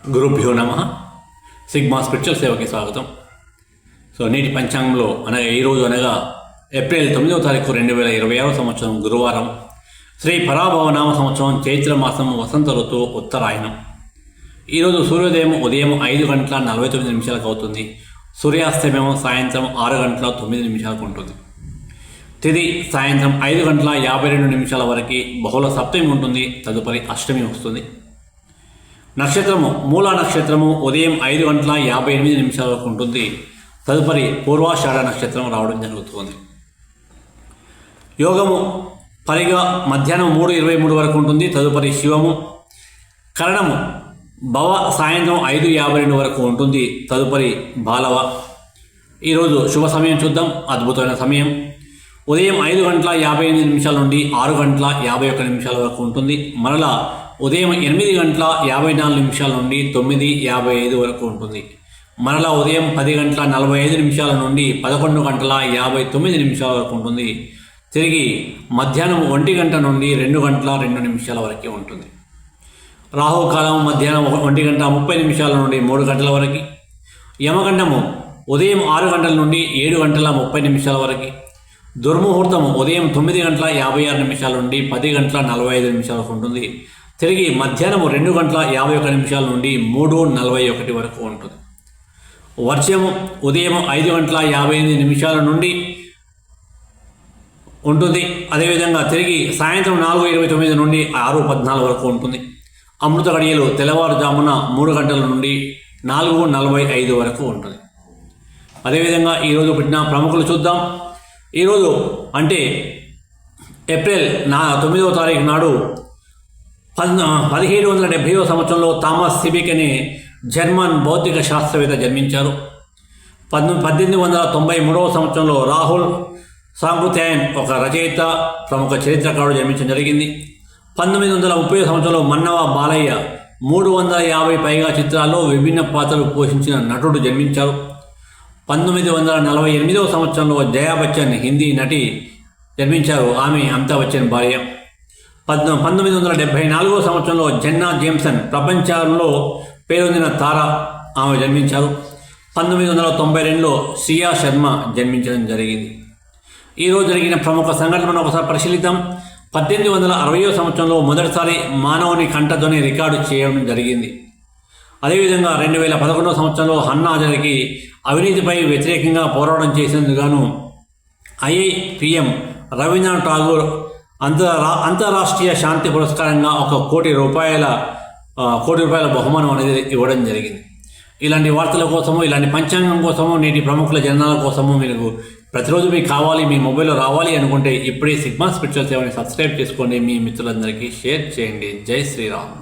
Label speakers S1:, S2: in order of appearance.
S1: గురుభ్యో నమ. Sigma spiritual సేవకి స్వాగతం. నేటి పంచాంగంలో అనగా ఈరోజు అనగా ఏప్రిల్ 9వ తారీఖు 2026 సంవత్సరం గురువారం, శ్రీ పరాభవనామ సంవత్సరం చైత్ర మాసం వసంత ఋతువు ఉత్తరాయణం. ఈరోజు సూర్యోదయం ఉదయం 5:49 అవుతుంది. సూర్యాస్తమయం సాయంత్రం 6:09 ఉంటుంది. తిది సాయంత్రం 5:52 వరకు బహుళ సప్తమి ఉంటుంది. తదుపరి అష్టమి వస్తుంది. నక్షత్రము మూల నక్షత్రము ఉదయం 5:58 వరకు ఉంటుంది. తదుపరి పూర్వాషాఢ నక్షత్రం రావడం జరుగుతుంది. యోగము పరిగా మధ్యాహ్నం 3:23 వరకు ఉంటుంది. తదుపరి శివము. కరణము భవ సాయంత్రం 5:52 వరకు ఉంటుంది. తదుపరి బాలవ. ఈరోజు శుభ సమయం చూద్దాం. అద్భుతమైన సమయం ఉదయం 5:58 నుండి 6:51 వరకు ఉంటుంది. మరలా ఉదయం 8:54 నుండి 9:55 వరకు ఉంటుంది. మరలా ఉదయం 10:45 నుండి 11:59 వరకు ఉంటుంది. తిరిగి మధ్యాహ్నం 1 గంట నుండి 2:02 వరకు ఉంటుంది. రాహుకాలం మధ్యాహ్నం 1:30 నుండి 3 గంటల వరకు. యమగండము ఉదయం 6 గంటల నుండి 7:30 వరకు. దుర్ముహూర్తము ఉదయం 9:56 నుండి 10:45 వరకు ఉంటుంది. తిరిగి మధ్యాహ్నం 2:51 నుండి 3:41 వరకు ఉంటుంది. వర్షము ఉదయం 5:58 నుండి ఉంటుంది. అదేవిధంగా తిరిగి సాయంత్రం 4:29 నుండి 6:14 వరకు ఉంటుంది. అమృత గడియలు తెల్లవారుజామున 3 గంటల నుండి 4:45 వరకు ఉంటుంది. అదేవిధంగా ఈరోజు పుట్టిన ప్రముఖులు చూద్దాం. ఈరోజు అంటే ఏప్రిల్ 9వ తారీఖు నాడు 1770వ సంవత్సరంలో థామస్ సిబిక్ అనే జర్మన్ భౌతిక శాస్త్రవేత్త జన్మించారు. 1893వ సంవత్సరంలో రాహుల్ సాంకృత్యాయన్ ఒక రచయిత, ప్రముఖ చరిత్రకారుడు జన్మించడం జరిగింది. 1930వ సంవత్సరంలో మన్నవ బాలయ్య 350 పైగా చిత్రాల్లో విభిన్న పాత్రలు పోషించిన నటుడు జన్మించారు. 1948వ సంవత్సరంలో జయా బచ్చన్ హిందీ నటి జన్మించారు. ఆమె అమితాబ్ బచ్చన్ భార్య. 1974వ సంవత్సరంలో జెన్నా జేమ్సన్ ప్రపంచంలో పేరొందిన తార, ఆమె జన్మించారు. 1992లో సియా శర్మ జన్మించడం జరిగింది. ఈరోజు జరిగిన ప్రముఖ సంఘటనలను ఒకసారి పరిశీలిద్దాం. 1860వ సంవత్సరంలో మొదటిసారి మానవుని కంఠధ్వని రికార్డు చేయడం జరిగింది. అదేవిధంగా 2011వ సంవత్సరంలో అన్నా హజారేకి అవినీతిపై వ్యతిరేకంగా పోరాటం చేసేందుకు గాను IIPM రవీంద్రనాథ్ ఠాగూర్ అంతర్రాష్ట్రీయ శాంతి పురస్కారంగా ₹1 కోటి బహుమానం అనేది ఇవ్వడం జరిగింది. ఇలాంటి వార్తల కోసము, ఇలాంటి పంచాంగం కోసము, నేటి ప్రముఖుల జనాల కోసము మీకు ప్రతిరోజు మీకు కావాలి, మీ మొబైల్లో రావాలి అనుకుంటే ఇప్పుడే సిగ్మా స్పిరిచువల్ సేవని సబ్స్క్రైబ్ చేసుకోండి. మీ మిత్రులందరికీ షేర్ చేయండి. జై శ్రీరామ్.